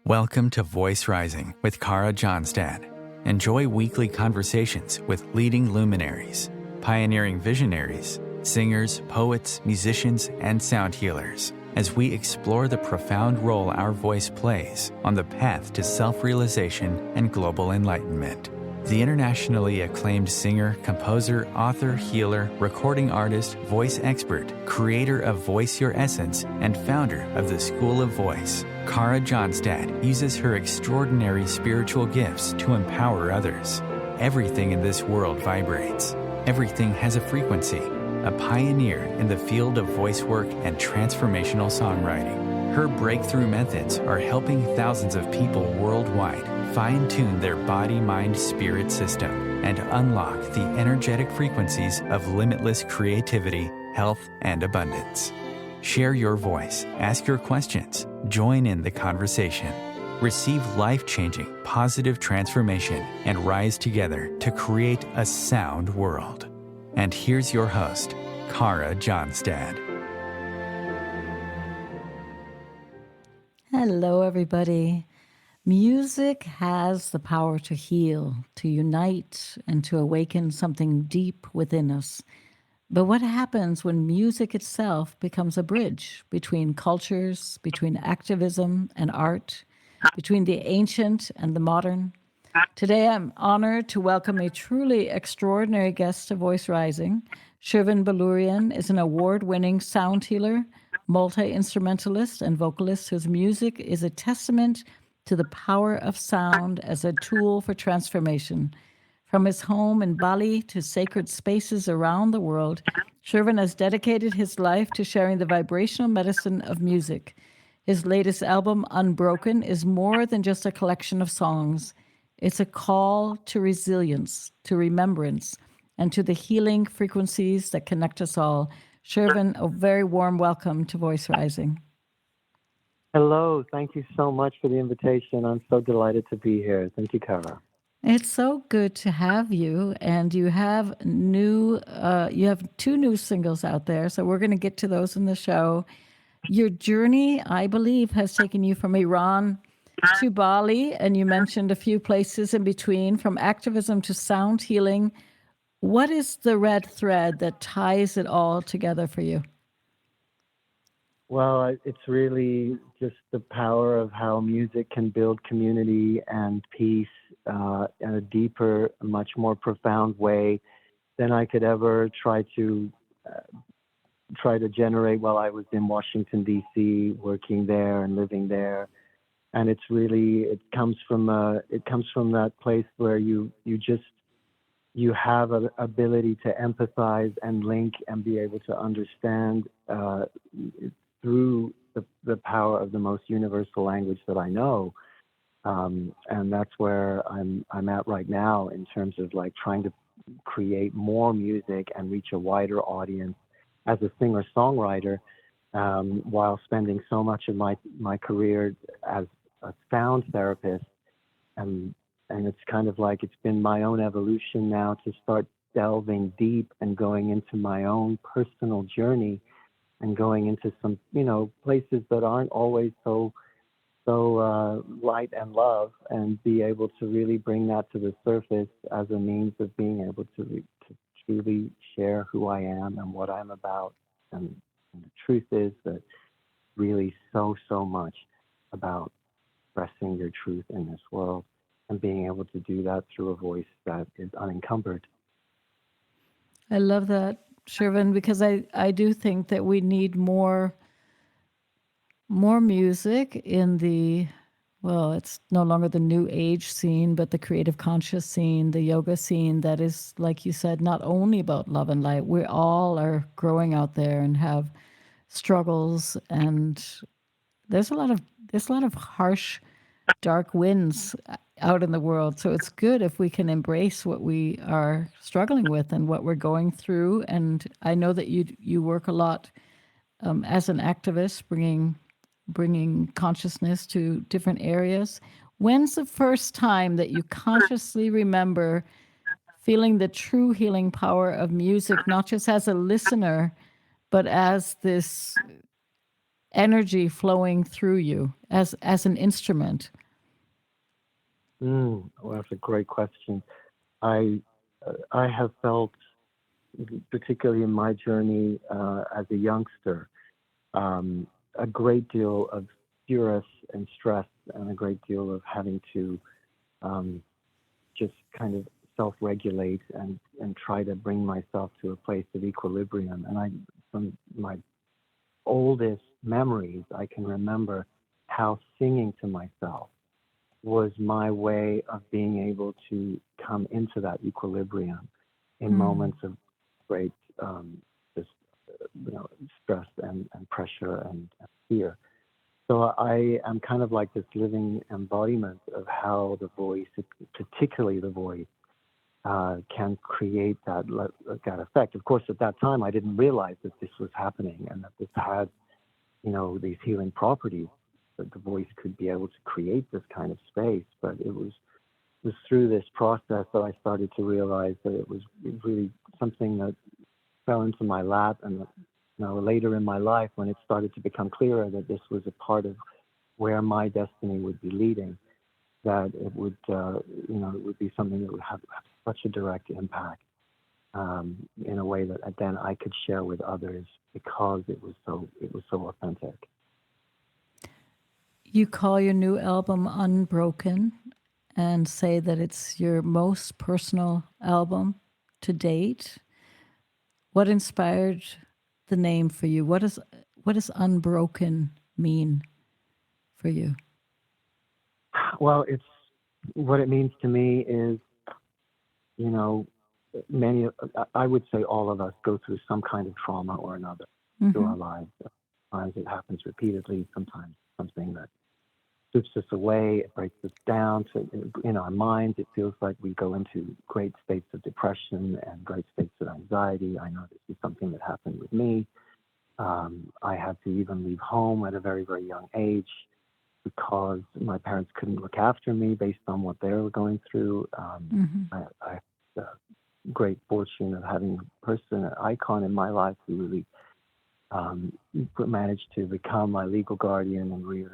Welcome to Voice Rising with Kara Johnstad. Enjoy weekly conversations with leading luminaries, pioneering visionaries, singers, poets, musicians, and sound healers as we explore the profound role our voice plays on the path to self-realization and global enlightenment. The internationally acclaimed singer, composer, author, healer, recording artist, voice expert, creator of Voice Your Essence, and founder of the School of Voice, Kara Johnstad uses her extraordinary spiritual gifts to empower others. Everything in this world vibrates. Everything has a frequency. A pioneer in the field of voice work and transformational songwriting. Her breakthrough methods are helping thousands of people worldwide fine-tune their body-mind-spirit system and unlock the energetic frequencies of limitless creativity, health, and abundance. Share your voice, ask your questions, join in the conversation. Receive life-changing, positive transformation and rise together to create a sound world. And here's your host, Kara Johnstad. Hello, everybody. Music has the power to heal, to unite, and to awaken something deep within us. But what happens when music itself becomes a bridge between cultures, between activism and art, between the ancient and the modern? Today, I'm honored to welcome a truly extraordinary guest to Voice Rising. Shervin Boloorian is an award-winning sound healer, multi-instrumentalist, and vocalist whose music is a testament to the power of sound as a tool for transformation. From his home in Bali to sacred spaces around the world, Shervin has dedicated his life to sharing the vibrational medicine of music. His latest album, Unbroken, is more than just a collection of songs. It's a call to resilience, to remembrance, and to the healing frequencies that connect us all. Shervin, a very warm welcome to Voice Rising. Hello. Thank you so much for the invitation. I'm so delighted to be here. Thank you, Kara. It's so good to have you, and you have two new singles out there, so we're going to get to those in the show. Your journey, I believe, has taken you from Iran to Bali, and you mentioned a few places in between, from activism to sound healing. What is the red thread that ties it all together for you? Well, it's really just the power of how music can build community and peace in a deeper, much more profound way than I could ever try to generate while I was in Washington, D.C., working there and living there. And it comes from that place where you have an ability to empathize and link and be able to understand through the power of the most universal language that I know. And that's where I'm at right now in terms of like trying to create more music and reach a wider audience as a singer-songwriter, while spending so much of my career as a sound therapist. And it's kind of like it's been my own evolution now to start delving deep and going into my own personal journey and going into some, places that aren't always so light and love, and be able to really bring that to the surface as a means of being able to truly share who I am and what I'm about. And the truth is that really so much about expressing your truth in this world and being able to do that through a voice that is unencumbered. I love that, Shervin, because I do think that we need more music in it's no longer the new age scene, but the creative conscious scene, the yoga scene that is, like you said, not only about love and light. We all are growing out there and have struggles, and there's a lot of harsh, dark winds out in the world. So it's good if we can embrace what we are struggling with and what we're going through. And I know that you work a lot as an activist, bringing consciousness to different areas. When's the first time that you consciously remember feeling the true healing power of music, not just as a listener, but as this energy flowing through you, as an instrument? Well, that's a great question. I I have felt, particularly in my journey as a youngster, um, a great deal of stress and stress, and a great deal of having to um, just kind of self-regulate and try to bring myself to a place of equilibrium. And from my oldest memories, I can remember how singing to myself was my way of being able to come into that equilibrium in Mm. moments of great just stress and pressure and fear. So I am kind of like this living embodiment of how the voice, particularly the voice, can create that effect. Of course, at that time, I didn't realize that this was happening and that this had, these healing properties. That the voice could be able to create this kind of space. But it was through this process that I started to realize that it was really something that fell into my lap, and later in my life, when it started to become clearer that this was a part of where my destiny would be leading, that it would, it would be something that would have such a direct impact in a way that then I could share with others because it was so authentic. You call your new album Unbroken and say that it's your most personal album to date. What inspired the name for you? What does Unbroken mean for you? Well, it's what it means to me is, you know, I would say all of us go through some kind of trauma or another through Mm-hmm. our lives. Sometimes it happens repeatedly. Sometimes something that strips us away, it breaks us down. So in our minds, it feels like we go into great states of depression and great states of anxiety. I know this is something that happened with me. I had to even leave home at a very, very young age because my parents couldn't look after me based on what they were going through. Mm-hmm. I had the great fortune of having a person, an icon in my life who really managed to become my legal guardian and really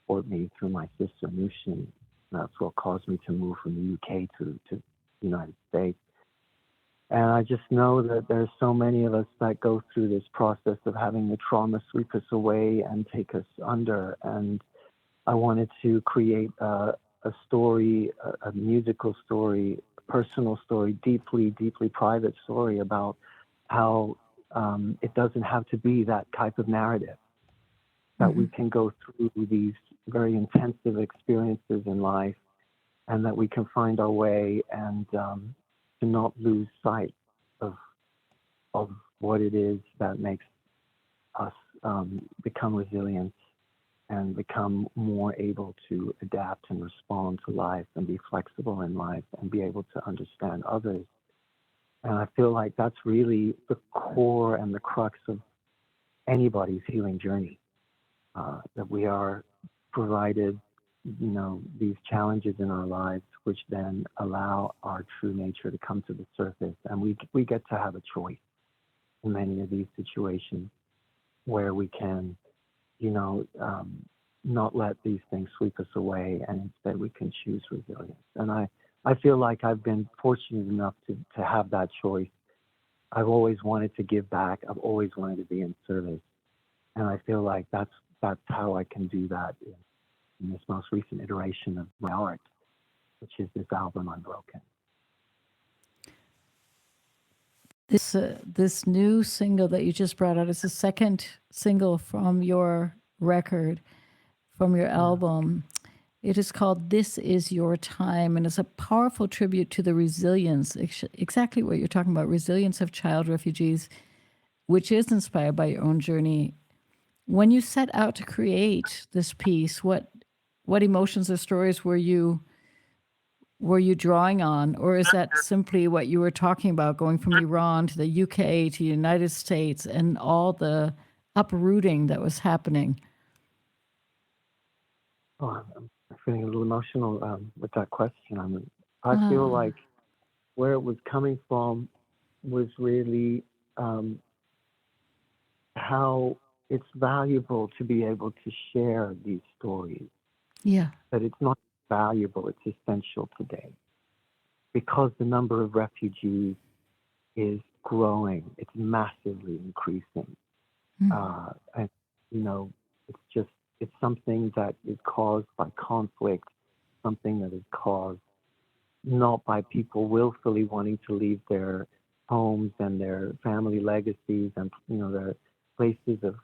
support me through my sister Nushin. That's what caused me to move from the UK to the United States. And I just know that there's so many of us that go through this process of having the trauma sweep us away and take us under. And I wanted to create a story, a musical story, a personal story, deeply, deeply private story about how it doesn't have to be that type of narrative, that Mm-hmm. we can go through these very intensive experiences in life and that we can find our way and to not lose sight of, of what it is that makes us become resilient and become more able to adapt and respond to life and be flexible in life and be able to understand others. And I feel like that's really the core and the crux of anybody's healing journey, that we are provided, these challenges in our lives, which then allow our true nature to come to the surface. And we get to have a choice in many of these situations where we can, you know, um, not let these things sweep us away, and instead we can choose resilience. And I feel like I've been fortunate enough to have that choice. I've always wanted to give back. I've always wanted to be in service. And I feel like that's how I can do that in this most recent iteration of my art, which is this album, Unbroken. This new single that you just brought out is the second single from your record, from your Yeah. album. It is called "This Is Your Time," and it's a powerful tribute to the resilience, exactly what you're talking about, resilience of child refugees, which is inspired by your own journey. When you set out to create this piece, what emotions or stories were you drawing on, or is that simply what you were talking about, going from Iran to the UK to the United States and all the uprooting that was happening? Oh, I'm feeling a little emotional with that question. I feel Ah, like where it was coming from was really how it's valuable to be able to share these stories. yeah. That it's not valuable, it's essential today, because the number of refugees is growing. It's massively increasing. And, you know, it's something that is caused by conflict, something that is caused not by people willfully wanting to leave their homes and their family legacies and, you know, their places of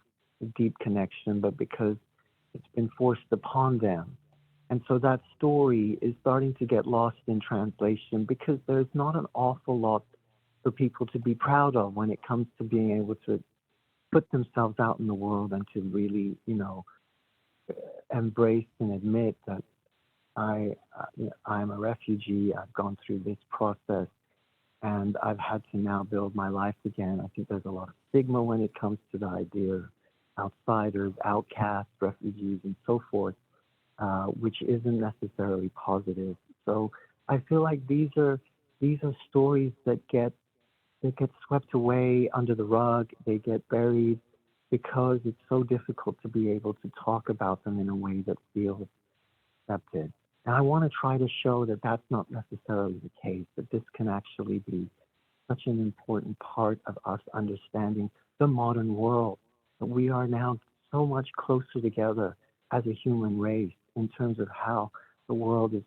deep connection, but because it's been forced upon them. And so that story is starting to get lost in translation, because there's not an awful lot for people to be proud of when it comes to being able to put themselves out in the world and to really, you know, embrace and admit that I'm a refugee. I've gone through this process and I've had to now build my life again. I think there's a lot of stigma when it comes to the idea of outsiders, outcasts, refugees, and so forth, which isn't necessarily positive. So I feel like these are stories that get swept away under the rug. They get buried because it's so difficult to be able to talk about them in a way that feels accepted. And I want to try to show that that's not necessarily the case, that this can actually be such an important part of us understanding the modern world, that we are now so much closer together as a human race in terms of how the world is,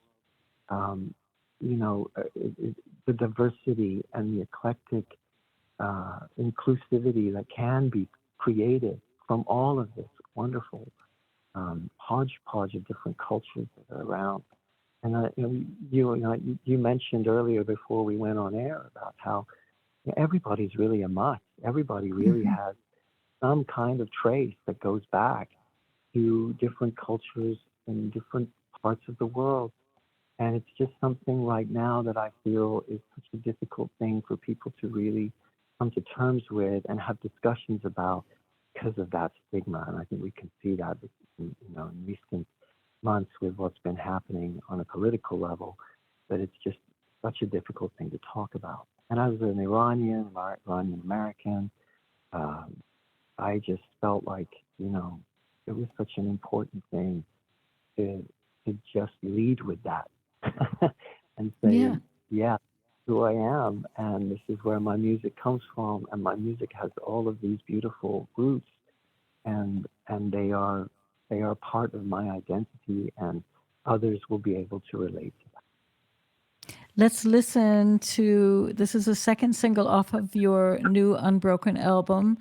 the diversity and the eclectic inclusivity that can be created from all of this wonderful hodgepodge of different cultures that are around. And you mentioned earlier before we went on air about how everybody's really a mutt. Everybody really has some kind of trace that goes back to different cultures in different parts of the world. And it's just something right now that I feel is such a difficult thing for people to really come to terms with and have discussions about because of that stigma. And I think we can see that in recent months with what's been happening on a political level, that it's just such a difficult thing to talk about. And as an Iranian-American, I just felt like, it was such an important thing to just lead with that and say, yeah, who I am, and this is where my music comes from, and my music has all of these beautiful roots, and they are part of my identity, and others will be able to relate to that. Let's listen to, this is the second single off of your new Unbroken album,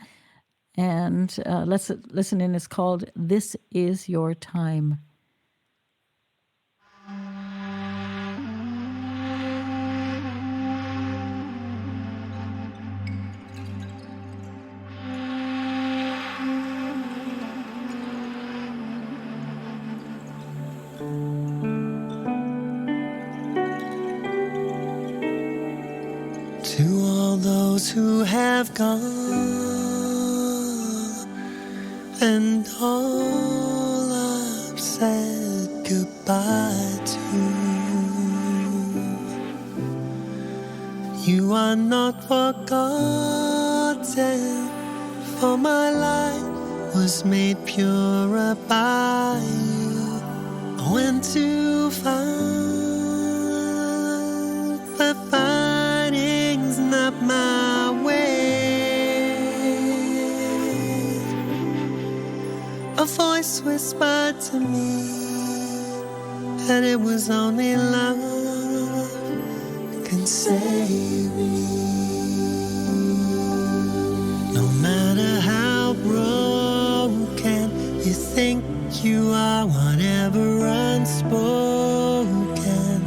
and let's listen in. It's called This Is Your Time. To all those who have gone, and all I've said goodbye to, you are not forgotten, for my life was made purer by you. When to find the fighting's not my way, a voice whispered to me that it was only love can save me. No matter how broken you think you are, whatever unspoken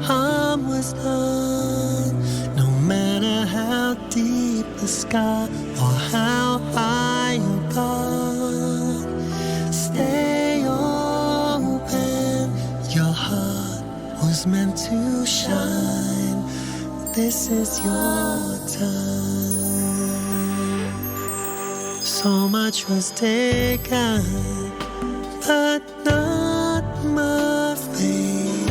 harm was done. No matter how deep the scar or how high you've gone, stay open. Your heart was meant to shine. This is your time. So much was taken, but not my faith.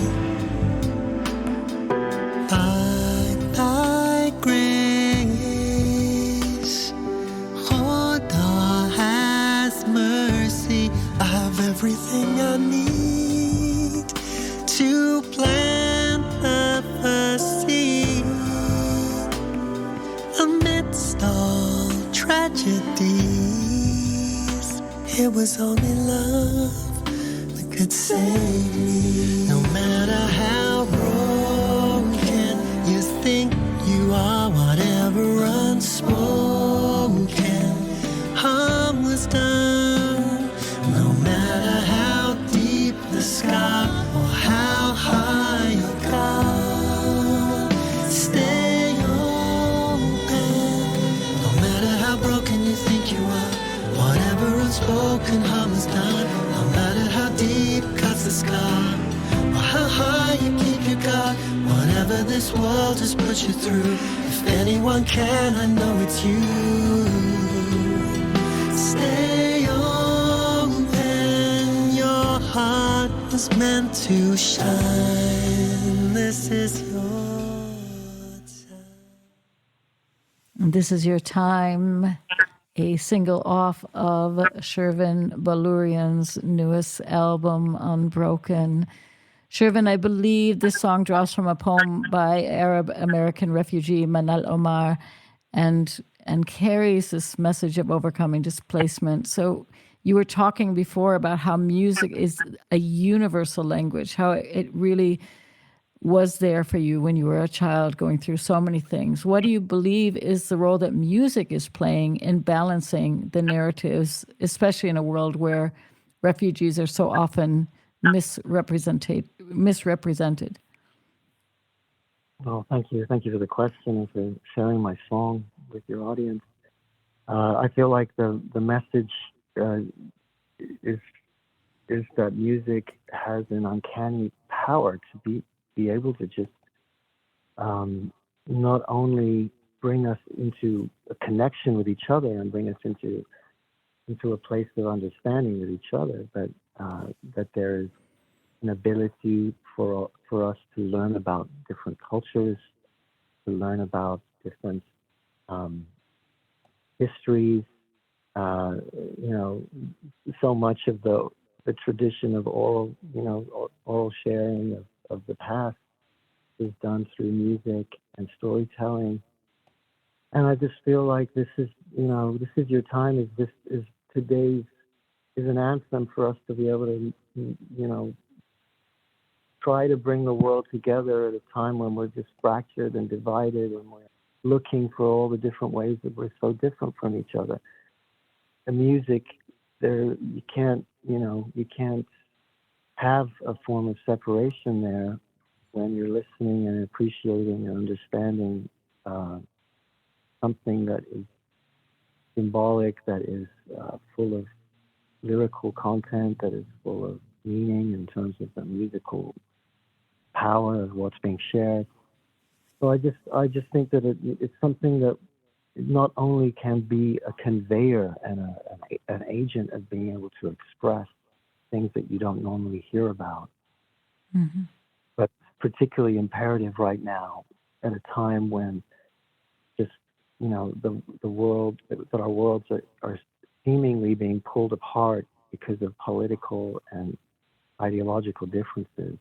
By thy grace, oh, thou hast mercy. I have everything I need to plant the first seed amidst all tragedies. It was only love that could save me. No matter how broken you think you are, whatever unspoken harm was done. No matter how deep the scar or how high your God, stay open. No matter how broken you think you are, whatever unspoken harm is done. No matter how deep cuts the scar or how high you keep your guard, whatever this world has put you through, if anyone can, I know it's you. Stay open, your heart was meant to shine. This is your time. This is your time, a single off of Shervin Boloorian's newest album, Unbroken. Shervin, I believe this song draws from a poem by Arab-American refugee Manal Omar and carries this message of overcoming displacement. So you were talking before about how music is a universal language, how it really was there for you when you were a child going through so many things. What do you believe is the role that music is playing in balancing the narratives, especially in a world where refugees are so often misrepresented? Well, thank you. Thank you for the question and for sharing my song with your audience. I feel like the message is that music has an uncanny power to be able to just not only bring us into a connection with each other and bring us into a place of understanding with each other, but that there is an ability for us to learn about different cultures, to learn about different histories. So much of the tradition of oral sharing of the past is done through music and storytelling. And I just feel like this is your time. Today's is an anthem for us to be able to, try to bring the world together at a time when we're just fractured and divided, and we're looking for all the different ways that we're so different from each other. The music, you can't have a form of separation there when you're listening and appreciating and understanding something that is symbolic, that is full of lyrical content, that is full of meaning in terms of the musical power of what's being shared. So I just think that it's something that not only can be a conveyor and an agent of being able to express things that you don't normally hear about, mm-hmm. but particularly imperative right now at a time when just the world, that our worlds are seemingly being pulled apart because of political and ideological differences,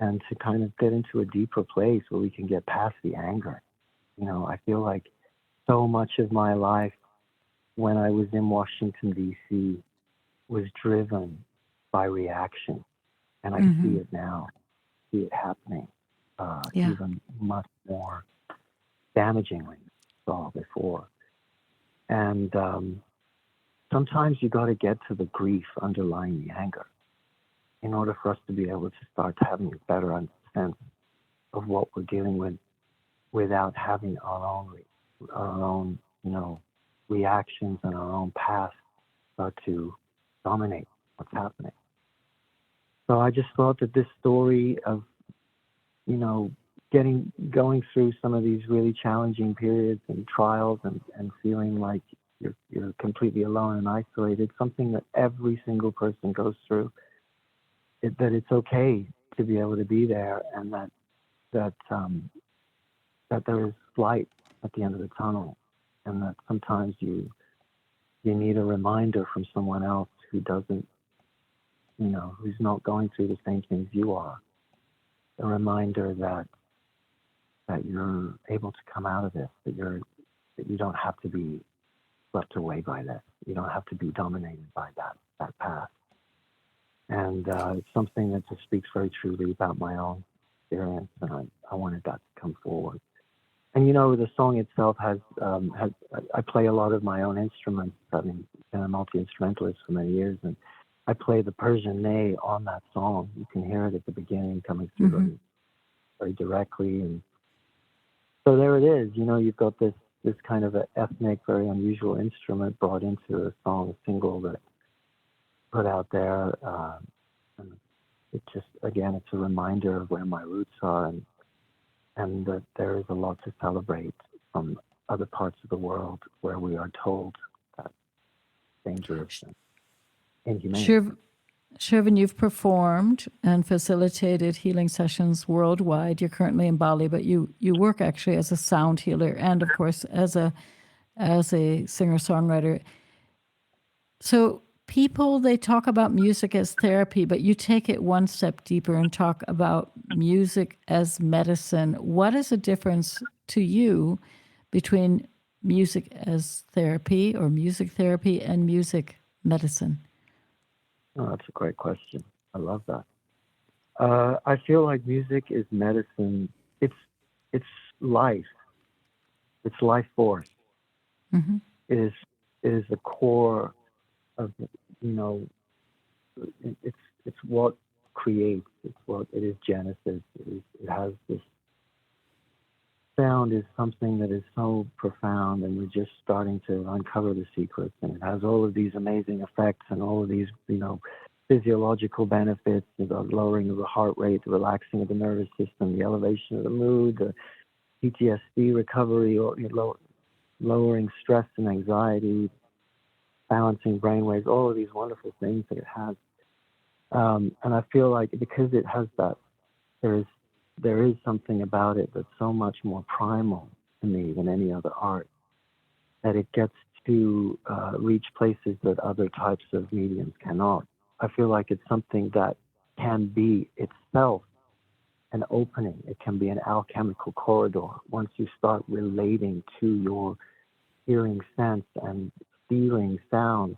and to kind of get into a deeper place where we can get past the anger. I feel like so much of my life when I was in Washington, D.C. was driven by reaction. And I mm-hmm. see it now, see it happening even much more damagingly than I saw before. And sometimes you got to get to the grief underlying the anger in order for us to be able to start having a better sense of what we're dealing with without having our own reactions and our own past start to dominate what's happening. So I just thought that this story of, going through some of these really challenging periods and trials and feeling like you're completely alone and isolated, something that every single person goes through, that it's okay to be able to be there, and that there is light at the end of the tunnel, and that sometimes you need a reminder from someone else who doesn't, who's not going through the same things you are, a reminder that you're able to come out of this, that you don't have to be swept away by this. You don't have to be dominated by that path. And it's something that just speaks very truly about my own experience, and I wanted that to come forward. And the song itself has I play a lot of my own instruments. I've been a multi-instrumentalist for many years, and I play the Persian ney on that song. You can hear it at the beginning coming through very, very directly, and so there it is. You've got this kind of an ethnic, very unusual instrument brought into a song, a single that put out there, and it just, again, it's a reminder of where my roots are, and that there is a lot to celebrate from other parts of the world where we are told that dangerous and inhumane. Shervin, you've performed and facilitated healing sessions worldwide. You're currently in Bali, but you work actually as a sound healer and, of course, as a singer-songwriter. So people, they talk about music as therapy, but you take it one step deeper and talk about music as medicine. What is the difference to you between music as therapy or music therapy and music medicine? Oh, that's a great question. I love that. I feel like music is medicine. It's life. It's life force. Mm-hmm. It is the core of, it's what creates. It is Genesis. It has this sound is something that is so profound, and we're just starting to uncover the secrets, and it has all of these amazing effects and all of these, physiological benefits, the lowering of the heart rate, the relaxing of the nervous system, the elevation of the mood, the PTSD recovery, or lowering stress and anxiety, balancing brainwaves, all of these wonderful things that it has. And I feel like because it has that, there is something about it that's so much more primal to me than any other art, that it gets to reach places that other types of mediums cannot. I feel like it's something that can be itself an opening. It can be an alchemical corridor. Once you start relating to your hearing sense and feeling sounds,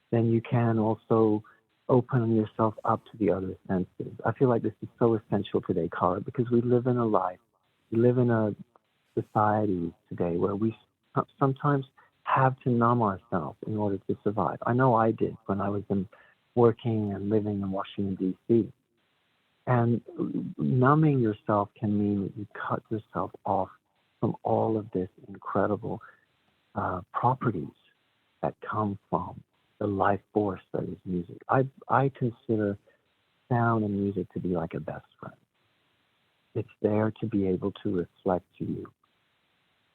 then you can also open yourself up to the other senses. I feel like this is so essential today, Kara, because we live in a society today where we sometimes have to numb ourselves in order to survive. I know I did when I was working and living in Washington, D.C. And numbing yourself can mean that you cut yourself off from all of this incredible properties that come from the life force that is music. I consider sound and music to be like a best friend. It's there to be able to reflect to you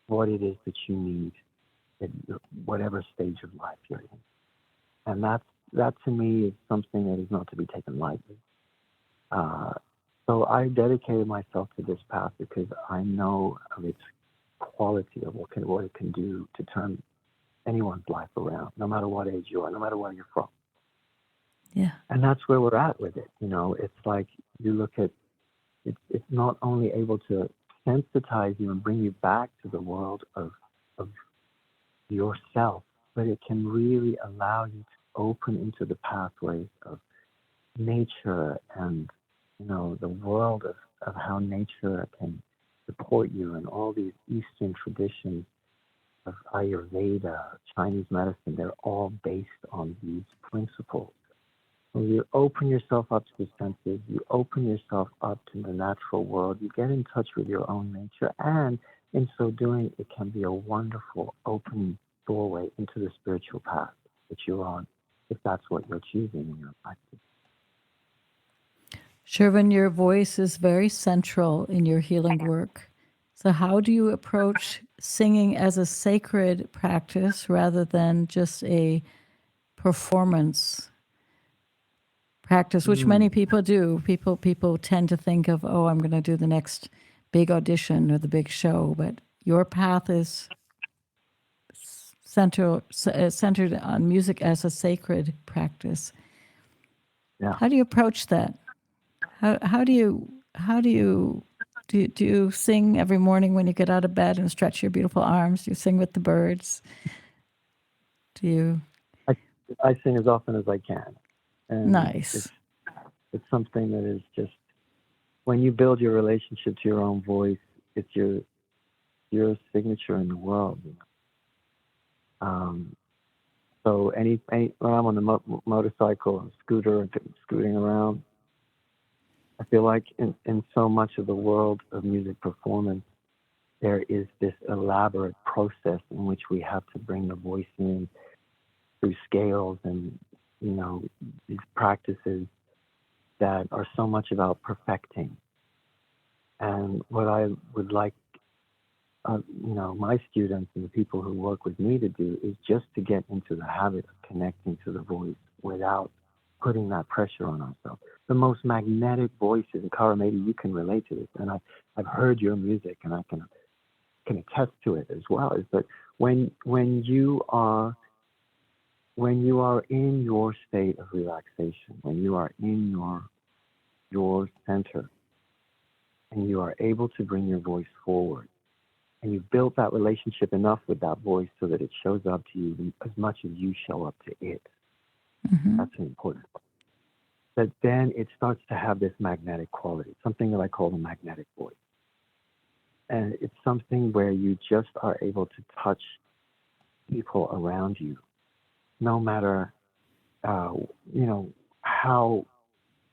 what it is that you need in whatever stage of life you're in. And that to me is something that is not to be taken lightly. So I dedicated myself to this path because I know of its quality, of what it can do to turn anyone's life around, no matter what age you are, no matter where you're from. Yeah. And that's where we're at with it. It's like you look at it's not only able to sensitize you and bring you back to the world of yourself, but it can really allow you to open into the pathways of nature and the world of how nature can support you, and all these Eastern traditions of Ayurveda, Chinese medicine. They're all based on these principles. When you open yourself up to the senses, you open yourself up to the natural world, you get in touch with your own nature, and in so doing, it can be a wonderful open doorway into the spiritual path that you're on, if that's what you're choosing in your practice. Shervin, your voice is very central in your healing work. So how do you approach singing as a sacred practice rather than just a performance practice, which many people do? People tend to think of, I'm going to do the next big audition or the big show, but your path is centered on music as a sacred practice. Yeah. How do you approach that? How do you how do you sing every morning when you get out of bed and stretch your beautiful arms? Do you sing with the birds? Do you? I sing as often as I can. And Nice. It's something that is just, when you build your relationship to your own voice, it's your signature in the world. You know? So when I'm on the motorcycle or scooter and scooting around, I feel like in so much of the world of music performance, there is this elaborate process in which we have to bring the voice in through scales and, you know, these practices that are so much about perfecting. And what I would like, you know, my students and the people who work with me to do is just to get into the habit of connecting to the voice without putting that pressure on ourselves. The most magnetic voices, and Kara, maybe you can relate to this, and I've heard your music and I can attest to it as well, is that when you are in your state of relaxation, when you are in your center, and you are able to bring your voice forward, and you've built that relationship enough with that voice so that it shows up to you as much as you show up to it. Mm-hmm. That's an important part. That then it starts to have this magnetic quality, something that I call the magnetic voice. And it's something where you just are able to touch people around you, no matter, you know, how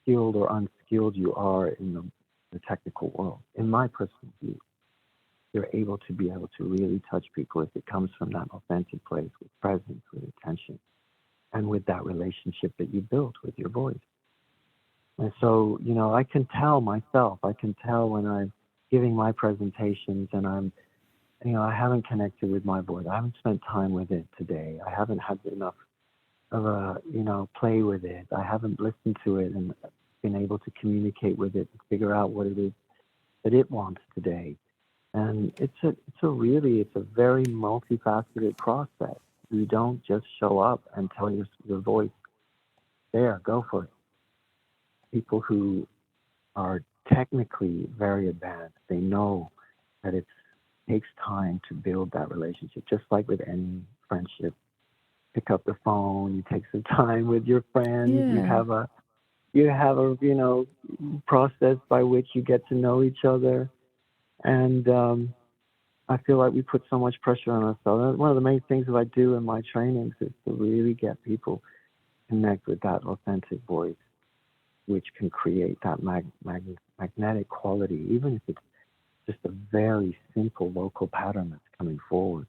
skilled or unskilled you are in the technical world. In my personal view, you're able to really touch people if it comes from that authentic place, with presence, with attention, and with that relationship that you built with your voice. And so, you know, I can tell myself, when I'm giving my presentations and I haven't connected with my voice. I haven't spent time with it today. I haven't had enough of play with it. I haven't listened to it and been able to communicate with it and figure out what it is that it wants today. And it's a very multifaceted process. You don't just show up and tell your voice, there, go for it. People who are technically very advanced, they know that it takes time to build that relationship, just like with any friendship. Pick up the phone, you take some time with your friends, you have a process by which you get to know each other. And I feel like we put so much pressure on ourselves. One of the main things that I do in my trainings is to really get people connect with that authentic voice, which can create that magnetic quality, even if it's just a very simple vocal pattern that's coming forward.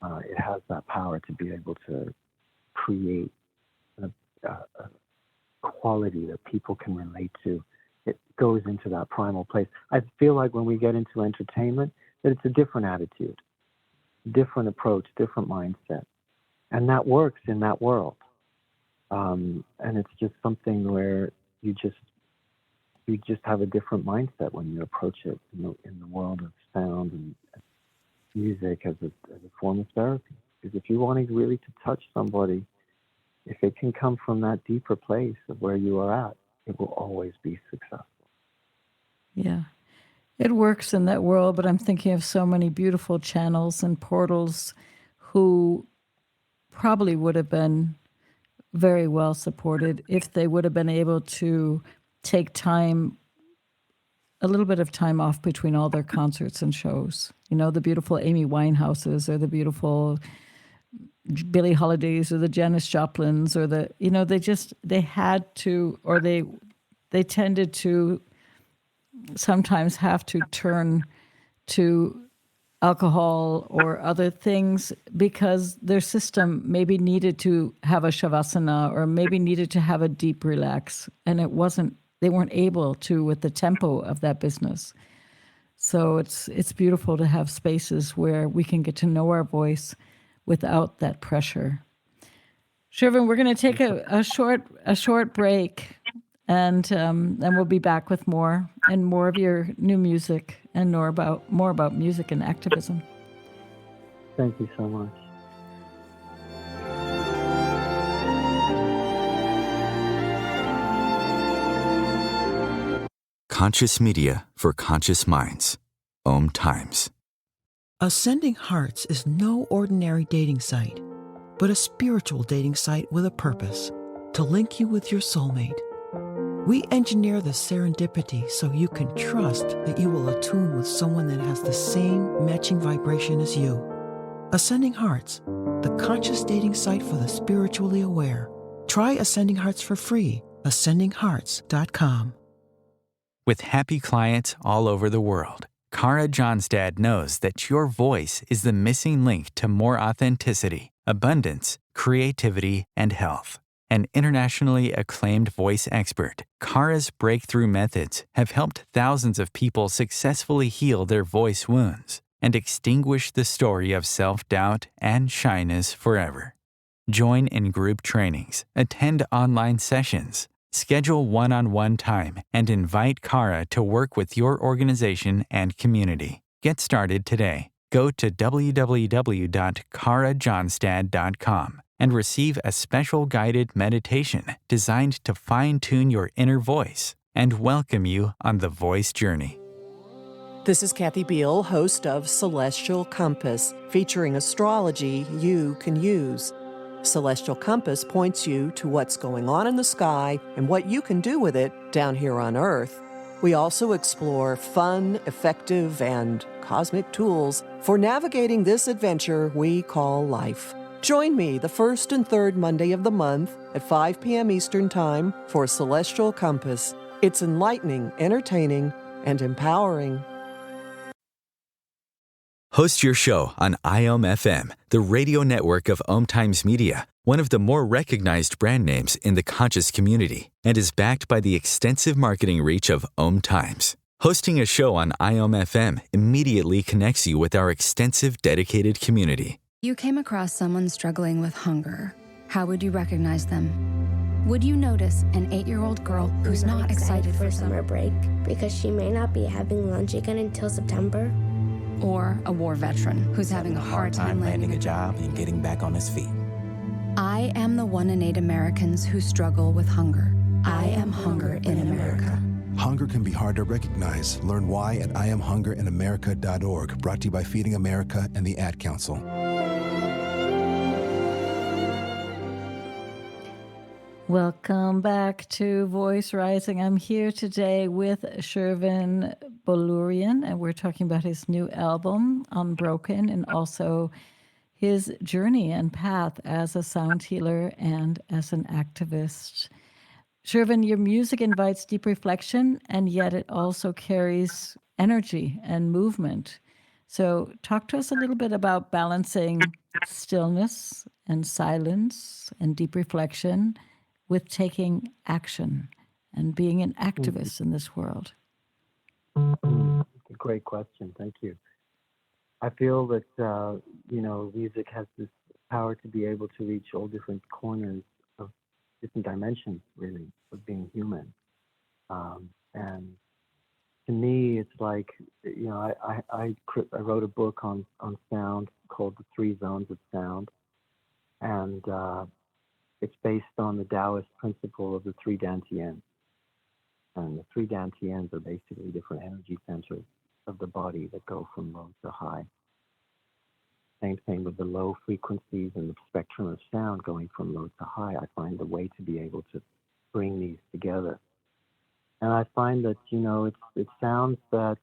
It has that power to be able to create a quality that people can relate to. It goes into that primal place. I feel like when we get into entertainment, that it's a different attitude, different approach, different mindset. And that works in that world. And it's just something where you just have a different mindset when you approach it in the world of sound and music as a form of therapy. Because if you're wanting really to touch somebody, if it can come from that deeper place of where you are at, it will always be successful. Yeah, it works in that world, but I'm thinking of so many beautiful channels and portals who probably would have been very well supported if they would have been able to take time, a little bit of time off between all their concerts and shows. You know, the beautiful Amy Winehouses or the beautiful Billie Holidays or the Janis Joplins or they had to, or they tended to sometimes have to turn to alcohol or other things because their system maybe needed to have a shavasana or maybe needed to have a deep relax, and they weren't able to with the tempo of that business. So it's beautiful to have spaces where we can get to know our voice without that pressure. Shervin, we're going to take a short break, and we'll be back with more of your new music and more about music and activism. Thank you so much. Conscious media for conscious minds. Om Times. Ascending Hearts is no ordinary dating site, but a spiritual dating site with a purpose, to link you with your soulmate. We engineer the serendipity so you can trust that you will attune with someone that has the same matching vibration as you. Ascending Hearts, the conscious dating site for the spiritually aware. Try Ascending Hearts for free. AscendingHearts.com. With happy clients all over the world, Kara Johnstad knows that your voice is the missing link to more authenticity, abundance, creativity, and health. An internationally acclaimed voice expert, Kara's breakthrough methods have helped thousands of people successfully heal their voice wounds and extinguish the story of self-doubt and shyness forever. Join in group trainings, attend online sessions, schedule one-on-one time, and invite Kara to work with your organization and community. Get started today. Go to www.karajohnstad.com and receive a special guided meditation designed to fine-tune your inner voice and welcome you on the voice journey. This is Kathy Beal, host of Celestial Compass, featuring astrology you can use. Celestial Compass points you to what's going on in the sky and what you can do with it down here on Earth. We also explore fun, effective, and cosmic tools for navigating this adventure we call life. Join me the first and third Monday of the month at 5 p.m. Eastern Time for Celestial Compass. It's enlightening, entertaining, and empowering. Host your show on IOM FM, the radio network of Om Times Media, one of the more recognized brand names in the conscious community, and is backed by the extensive marketing reach of Om Times. Hosting a show on IOM FM immediately connects you with our extensive dedicated community. You came across someone struggling with hunger. How would you recognize them? Would you notice an 8-year-old girl who's not excited for summer break because she may not be having lunch again until September? Or a war veteran who's having a hard time landing a job and getting back on his feet? I am the 1 in 8 Americans who struggle with hunger. I am hunger in America. Hunger can be hard to recognize. Learn why at IamHungerInAmerica.org. Brought to you by Feeding America and the Ad Council. Welcome back to Voice Rising. I'm here today with Shervin Boloorian, and we're talking about his new album, Unbroken, and also his journey and path as a sound healer and as an activist. Shervin, your music invites deep reflection, and yet it also carries energy and movement. So talk to us a little bit about balancing stillness and silence and deep reflection with taking action and being an activist in this world. Great question. Thank you. I feel that, music has this power to be able to reach all different corners of different dimensions, really, of being human. And to me, it's like, I wrote a book on sound called The 3 Zones of Sound. And it's based on the Taoist principle of the 3 dantians. And the 3 dantians are basically different energy centers of the body that go from low to high. Same thing with the low frequencies and the spectrum of sound going from low to high. I find the way to be able to bring these together. And I find that, it's sounds that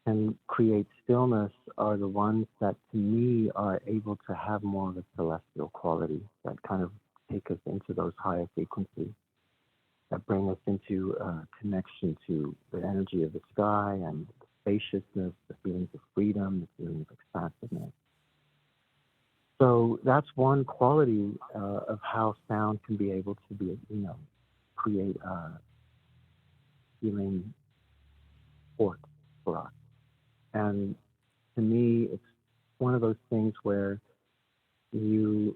can create stillness are the ones that, to me, are able to have more of a celestial quality, that kind of take us into those higher frequencies, that bring us into connection to the energy of the sky and the spaciousness, the feelings of freedom, the feelings of expansiveness. So that's one quality of how sound can be able to be, create a healing sport for us. And to me, it's one of those things where you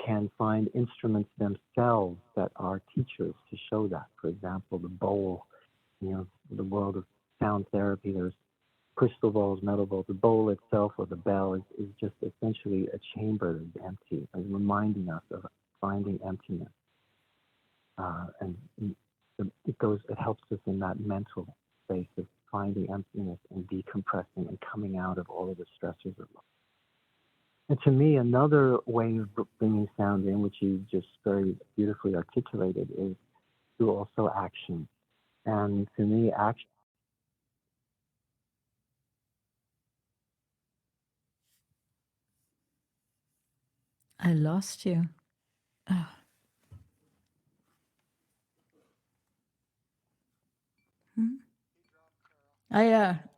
can find instruments themselves that are teachers to show that. For example, the bowl, the world of sound therapy, there's crystal bowls, metal bowls. The bowl itself, or the bell, is just essentially a chamber that is empty, and reminding us of finding emptiness. And it helps us in that mental space of finding emptiness and decompressing and coming out of all of the stressors of life. And to me, another way of bringing sound in, which you just very beautifully articulated, is through also action. And to me, action. I lost you. Oh.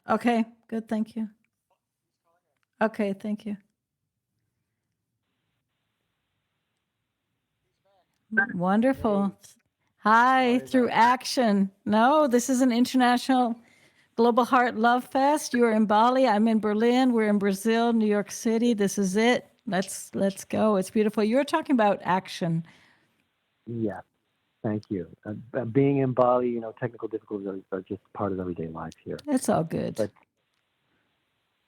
Okay, good, thank you. Okay, thank you. Wonderful. Hi, through action. No, this is an international Global Heart Love Fest. You are in Bali. I'm in Berlin. We're in Brazil, New York City. This is it. Let's go. It's beautiful. You're talking about action. Yes, thank you. Being in Bali, technical difficulties are just part of everyday life here. It's all good. But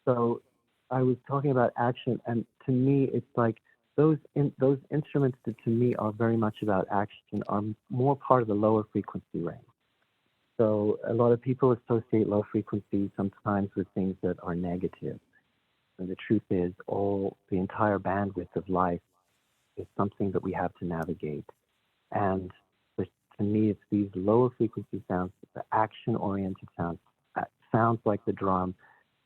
so I was talking about action, and to me, it's like those instruments that to me are very much about action are more part of the lower frequency range. So a lot of people associate low frequency sometimes with things that are negative. And the truth is, the entire bandwidth of life is something that we have to navigate. And to me, it's these lower frequency sounds, the action-oriented sounds, sounds like the drum,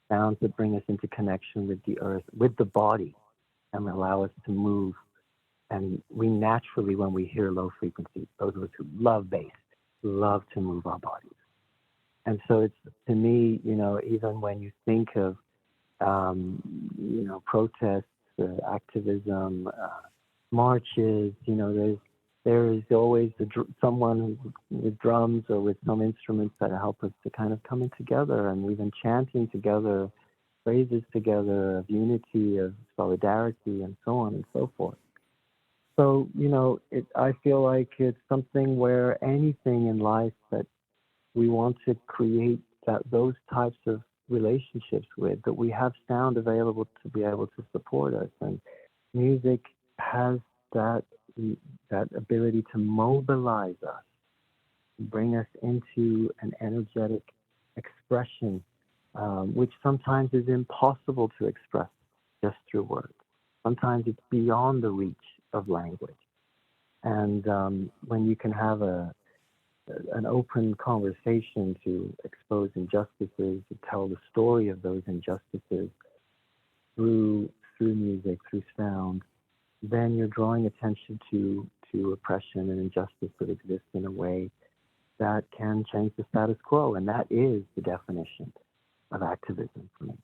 sounds that bring us into connection with the earth, with the body, and allow us to move. And we naturally, when we hear low frequency, those of us who love bass, love to move our bodies. And so it's, to me, even when you think of, protests, activism, marches, there is always someone with drums or with some instruments that help us to kind of come in together, and even chanting together, phrases together of unity, of solidarity, and so on and so forth. So, I feel like it's something where anything in life that we want to create those types of relationships with, that we have sound available to be able to support us. And music has that ability to mobilize us, bring us into an energetic expression, which sometimes is impossible to express just through words. Sometimes it's beyond the reach of language. And when you can have an open conversation to expose injustices, to tell the story of those injustices through music, through sound, then you're drawing attention to oppression and injustice that exists in a way that can change the status quo. And that is the definition of activism for me.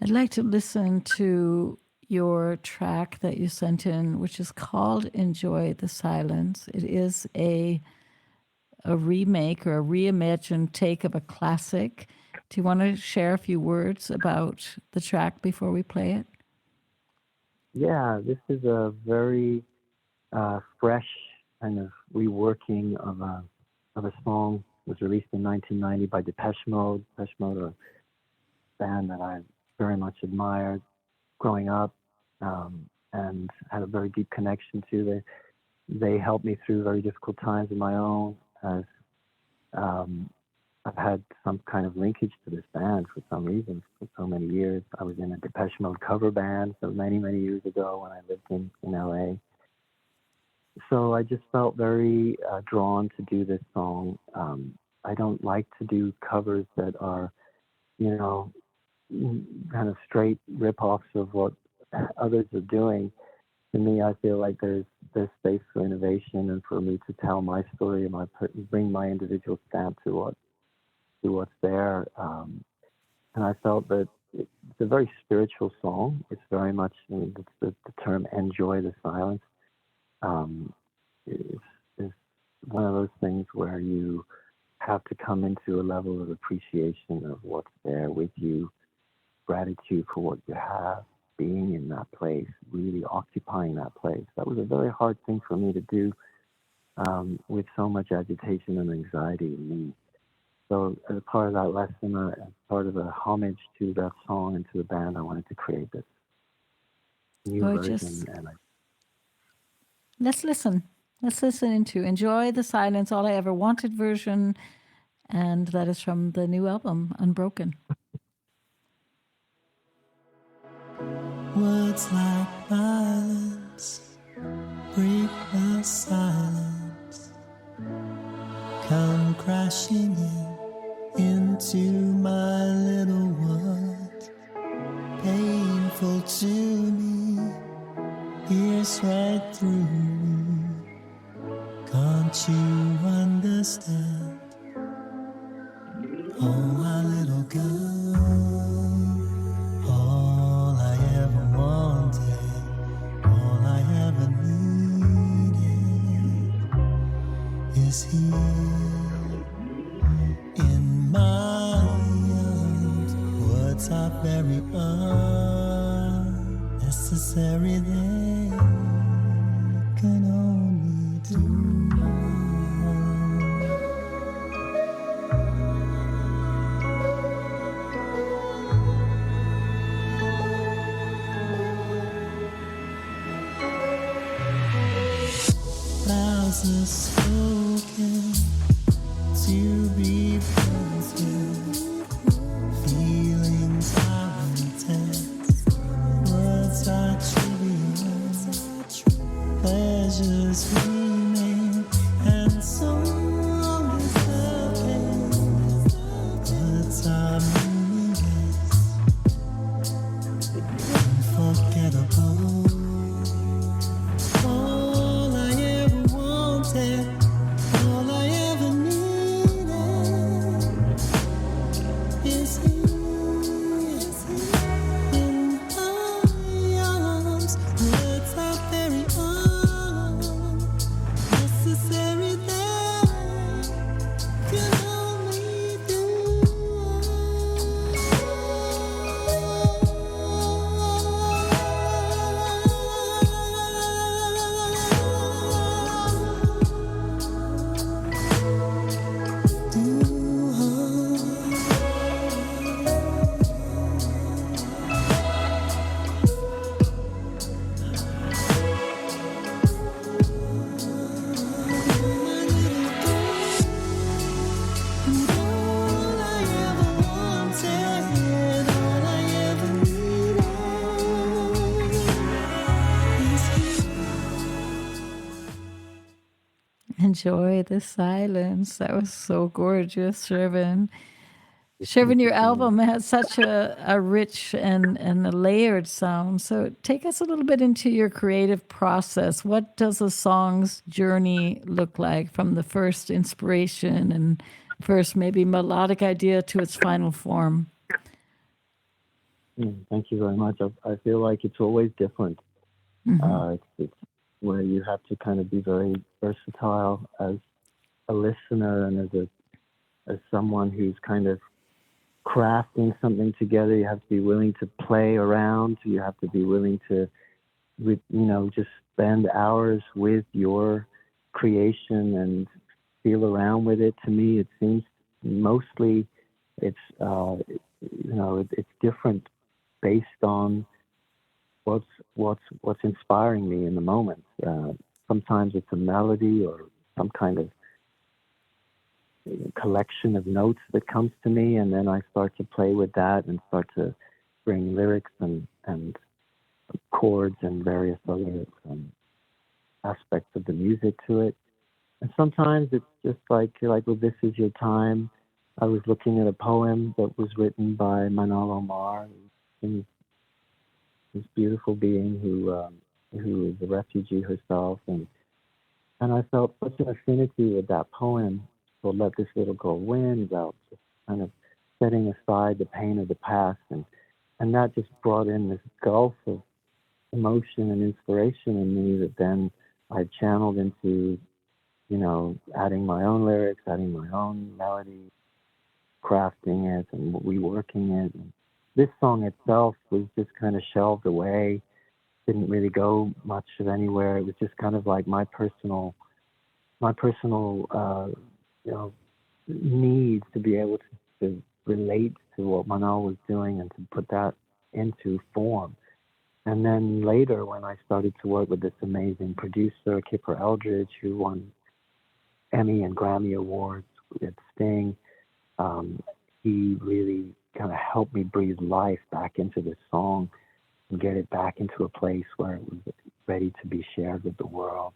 I'd like to listen to your track that you sent in, which is called Enjoy the Silence. It is a remake or a reimagined take of a classic. Do you want to share a few words about the track before we play it? Yeah, this is a very fresh kind of reworking of a song. It was released in 1990 by Depeche Mode. Depeche Mode, a band that I very much admired growing up, and had a very deep connection to. They helped me through very difficult times of my own, as I've had some kind of linkage to this band for some reason for so many years. I was in a Depeche Mode cover band so many, many years ago when I lived in LA. So I just felt very drawn to do this song. I don't like to do covers that are, kind of straight rip-offs of what others are doing. To me, I feel like there's space for innovation and for me to tell my story and bring my individual stamp to what's there. And I felt that it's a very spiritual song. It's very much the term "enjoy the silence." It's one of those things where you have to come into a level of appreciation of what's there with you, gratitude for what you have, being in that place, really occupying that place. That was a very hard thing for me to do with so much agitation and anxiety in me. So as part of that lesson, as part of a homage to that song and to the band, I wanted to create this new version. Let's listen. Let's listen into Enjoy the Silence, All I Ever Wanted version. And that is from the new album, Unbroken. Words like violence break the silence, come crashing into my little world, painful to me, pierce right through me. Can't you understand? Oh, my little girl, all I ever wanted, all I ever needed is here in my arms. Words are very unnecessary, they can only do. Thousands spoken to be broken. Feelings are intense. Words are trivial. Pleasures remain, and so is the pain. Words are meaningless, unforgettable. All I ever wanted, all I ever needed is here in my arms. Words are very unnecessary, they can only do. All I ever wanted, all I ever needed is here. Enjoy the Silence. That was so gorgeous, Shervin. Shervin, your album has such a rich and a layered sound. So take us a little bit into your creative process. What does a song's journey look like from the first inspiration and first maybe melodic idea to its final form? Thank you very much. I feel like it's always different. It's where you have to kind of be very versatile as a listener and as someone who's kind of crafting something together. You have to be willing to play around. You have to be willing to, just spend hours with your creation and feel around with it. To me, it seems mostly it's it's different based on what's inspiring me in the moment. Sometimes it's a melody or some kind of collection of notes that comes to me, and then I start to play with that and start to bring lyrics and chords and various other aspects of the music to it. And sometimes it's just like, well, this is your time. I was looking at a poem that was written by Manal Omar, this beautiful being who is a refugee herself, and I felt such an affinity with that poem. So Let This Little Girl Win, about just kind of setting aside the pain of the past, and that just brought in this gulf of emotion and inspiration in me that then I channeled into, adding my own lyrics, adding my own melody, crafting it and reworking it. And this song itself was just kind of shelved away, didn't really go much of anywhere. It was just kind of like my personal needs to be able to relate to what Manal was doing and to put that into form. And then later, when I started to work with this amazing producer, Kipper Eldridge, who won Emmy and Grammy Awards at Sting, he really kind of helped me breathe life back into this song and get it back into a place where it was ready to be shared with the world.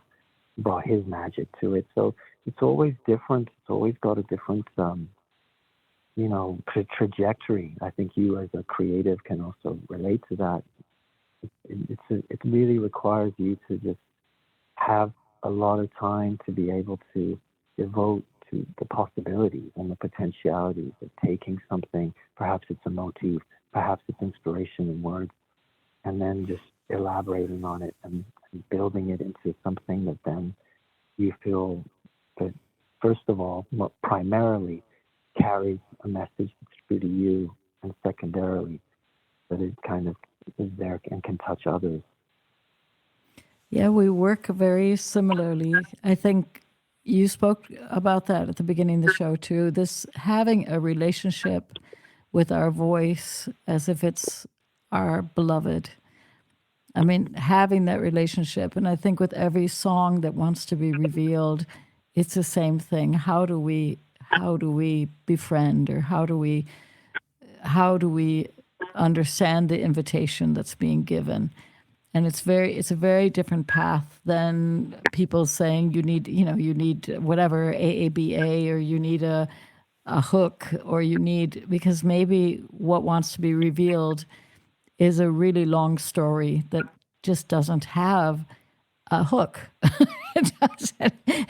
He brought his magic to it. So it's always different. It's always got a different, trajectory. I think you as a creative can also relate to that. It really requires you to just have a lot of time to be able to devote to the possibilities and the potentialities of taking something, perhaps it's a motif, perhaps it's inspiration in words, and then just elaborating on it and building it into something that then you feel that, first of all, primarily carries a message that's true to you, and secondarily, that it kind of is there and can touch others. Yeah, we work very similarly. I think you spoke about that at the beginning of the show too. This having a relationship with our voice as if it's our beloved. I mean, having that relationship. And I think with every song that wants to be revealed, it's the same thing. How do we befriend, or how do we understand the invitation that's being given? And it's a very different path than people saying you need whatever AABA, or you need a hook, or because maybe what wants to be revealed is a really long story that just doesn't have a hook.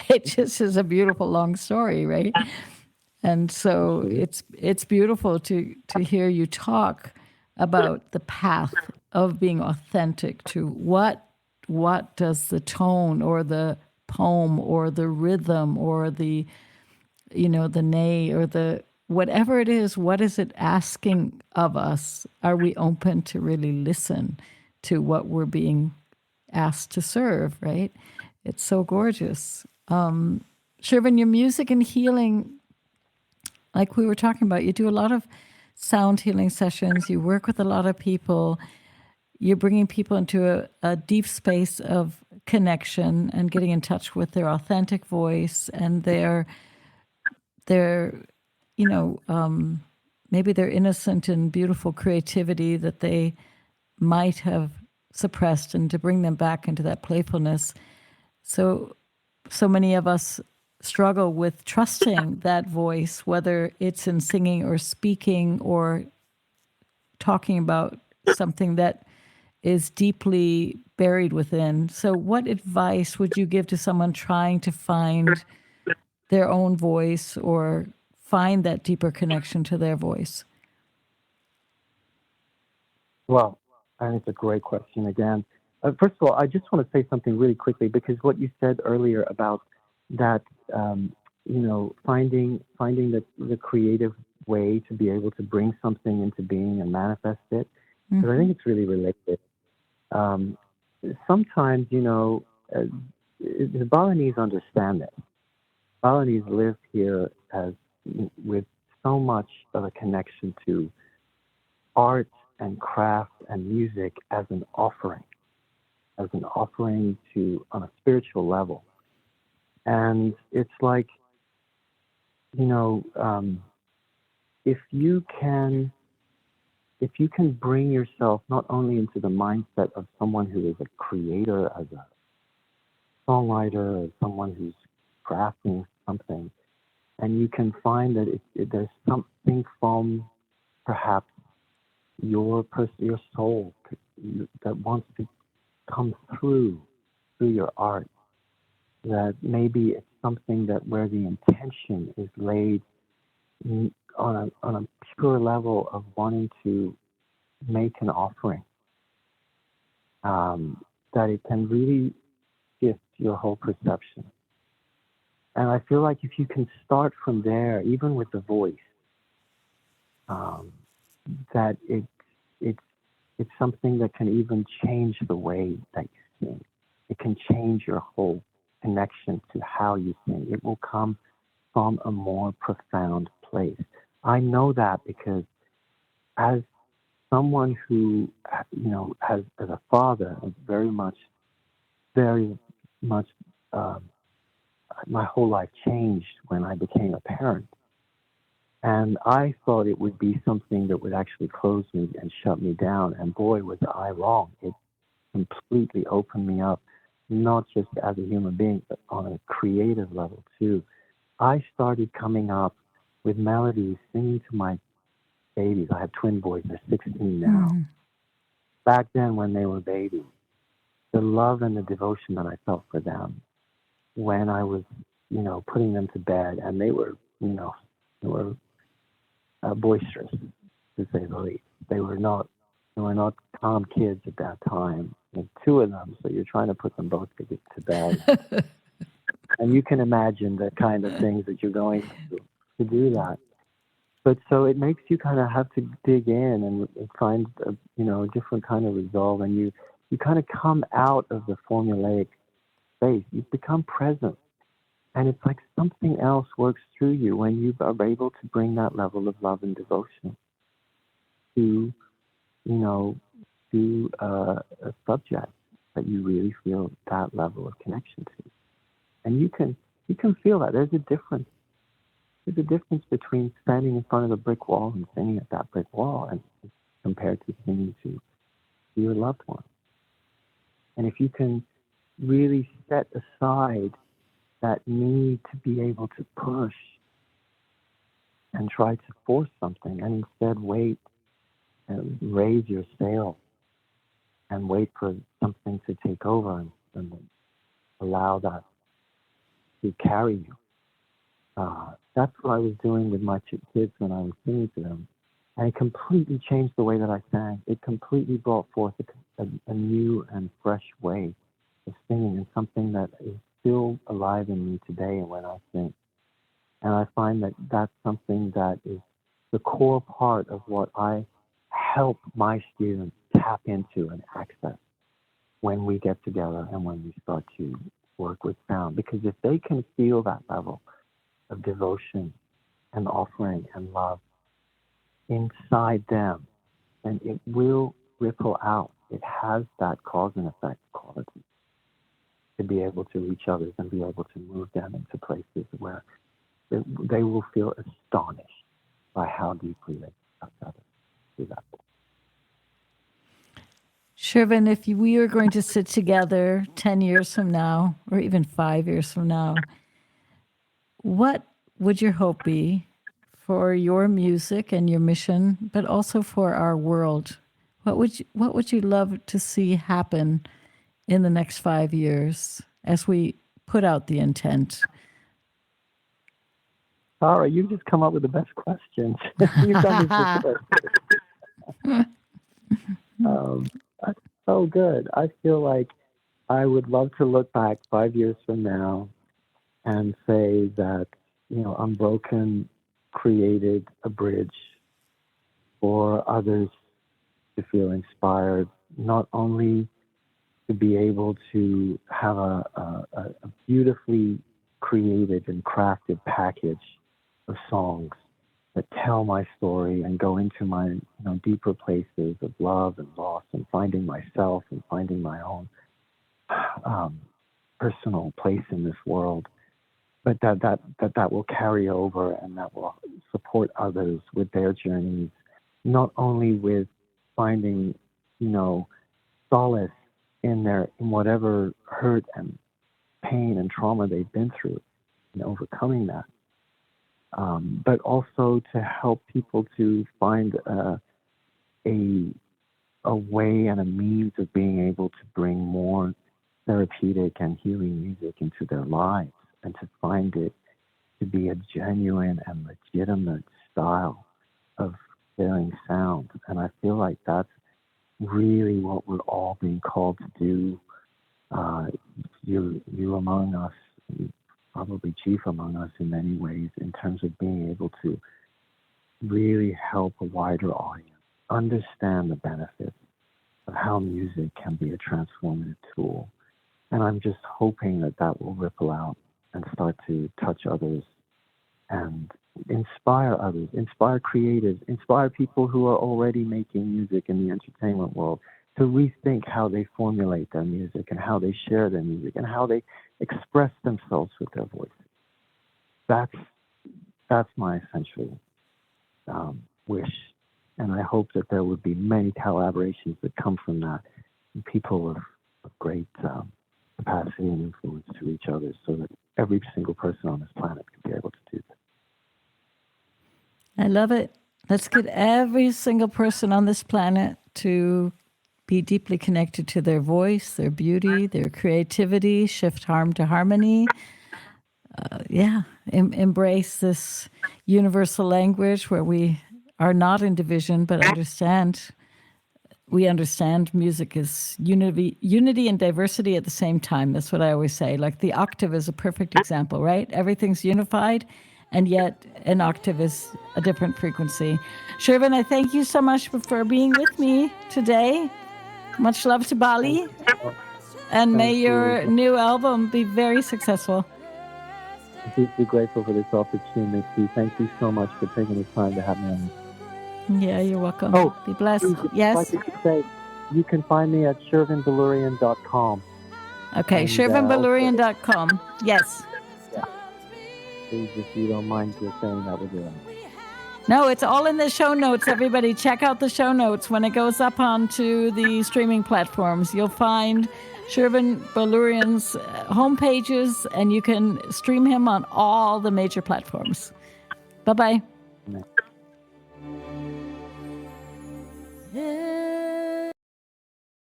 It just is a beautiful long story, right? And so it's beautiful to hear you talk about the path of being authentic to what does the tone or the poem or the rhythm or the neigh or the whatever it is, what is it asking of us? Are we open to really listen to what we're being asked to serve, right? It's so gorgeous. Shervin, your music and healing, like we were talking about, you do a lot of sound healing sessions. You work with a lot of people. You're bringing people into a deep space of connection and getting in touch with their authentic voice and their maybe their innocent and beautiful creativity that they might have suppressed, and to bring them back into that playfulness. So many of us struggle with trusting that voice, whether it's in singing or speaking or talking about something that is deeply buried within. So what advice would you give to someone trying to find their own voice or find that deeper connection to their voice? Well, I think it's a great question again. First of all, I just want to say something really quickly, because what you said earlier about that, finding the creative way to be able to bring something into being and manifest it, because I think it's really related. Sometimes, the Balinese understand it. Balinese live here with so much of a connection to art and craft and music as an offering to on a spiritual level. And it's like, if you can bring yourself not only into the mindset of someone who is a creator, as a songwriter, as someone who's crafting something, and you can find that there's something from perhaps your soul that wants to come through your art, that maybe it's something that where the intention is laid on a pure level of wanting to make an offering, that it can really shift your whole perception. And I feel like if you can start from there, even with the voice, that it's something that can even change the way that you sing. It can change your whole connection to how you sing. It will come from a more profound place. I know that because as someone who, has, as a father, very much, my whole life changed when I became a parent. And I thought it would be something that would actually close me and shut me down. And boy, was I wrong. It completely opened me up, not just as a human being, but on a creative level too. I started coming up with melodies, singing to my babies. I have twin boys, they're 16 now. Mm-hmm. Back then when they were babies, the love and the devotion that I felt for them when I was, putting them to bed, and they were boisterous, to say the least. They were not calm kids at that time. There's two of them, so you're trying to put them both to bed. And you can imagine the kind of things that you're going through to do that. But so it makes you kind of have to dig in and find a different kind of resolve, and you kind of come out of the formulaic space. You become present, and it's like something else works through you when you are able to bring that level of love and devotion to a subject that you really feel that level of connection to, and you can feel that there's a difference. There's a difference between standing in front of a brick wall and singing at that brick wall and compared to singing to your loved one. And if you can really set aside that need to be able to push and try to force something, and instead wait and raise your sail and wait for something to take over and allow that to carry you. That's what I was doing with my two kids when I was singing to them. And it completely changed the way that I sang. It completely brought forth a new and fresh way of singing, and something that is still alive in me today when I sing. And I find that that's something that is the core part of what I help my students tap into and access when we get together and when we start to work with sound. Because if they can feel that level of devotion and offering and love inside them, then it will ripple out. It has that cause and effect quality to be able to reach others and be able to move them into places where they will feel astonished by how deeply they touch others through that. Shervin, if we were going to sit together 10 years from now, or even 5 years from now, what would your hope be for your music and your mission, but also for our world? What would you love to see happen in the next 5 years as we put out the intent? Kara, you've just come up with the best questions. You've done this before. That's so good. I feel like I would love to look back 5 years from now and say that, Unbroken created a bridge for others to feel inspired, not only to be able to have a beautifully created and crafted package of songs that tell my story and go into my deeper places of love and loss and finding myself and finding my own personal place in this world, but that will carry over and that will support others with their journeys, not only with finding solace in whatever hurt and pain and trauma they've been through and overcoming that, but also to help people to find a way and a means of being able to bring more therapeutic and healing music into their lives, and to find it to be a genuine and legitimate style of sharing sound. And I feel like that's really what we're all being called to do. You among us, probably chief among us in many ways, in terms of being able to really help a wider audience understand the benefits of how music can be a transformative tool. And I'm just hoping that will ripple out and start to touch others and inspire others, inspire creatives, inspire people who are already making music in the entertainment world to rethink how they formulate their music and how they share their music and how they express themselves with their voices. That's my essential wish. And I hope that there would be many collaborations that come from that, and people of great capacity and influence to reach others, so that every single person on this planet can be able to do that. I love it. Let's get every single person on this planet to be deeply connected to their voice, their beauty, their creativity, shift harm to harmony. Embrace this universal language where we are not in division, but we understand music is unity and diversity at the same time. That's what I always say. Like the octave is a perfect example, right? Everything's unified, and yet an octave is a different frequency. Shervin, I thank you so much for being with me today. Much love to Bali, and may your new album be very successful. I'm deeply grateful for this opportunity. Thank you so much for taking the time to have me on. Yeah, you're welcome. Oh, be blessed. Please, yes. If I could say, you can find me at ShervinBoloorian.com. Okay, ShervinBoloorian.com. Yes. Yeah. Please, if you don't mind just saying that with you. No, it's all in the show notes, everybody. Check out the show notes. When it goes up onto the streaming platforms, you'll find Shervin Boloorian's homepages, and you can stream him on all the major platforms. Bye-bye.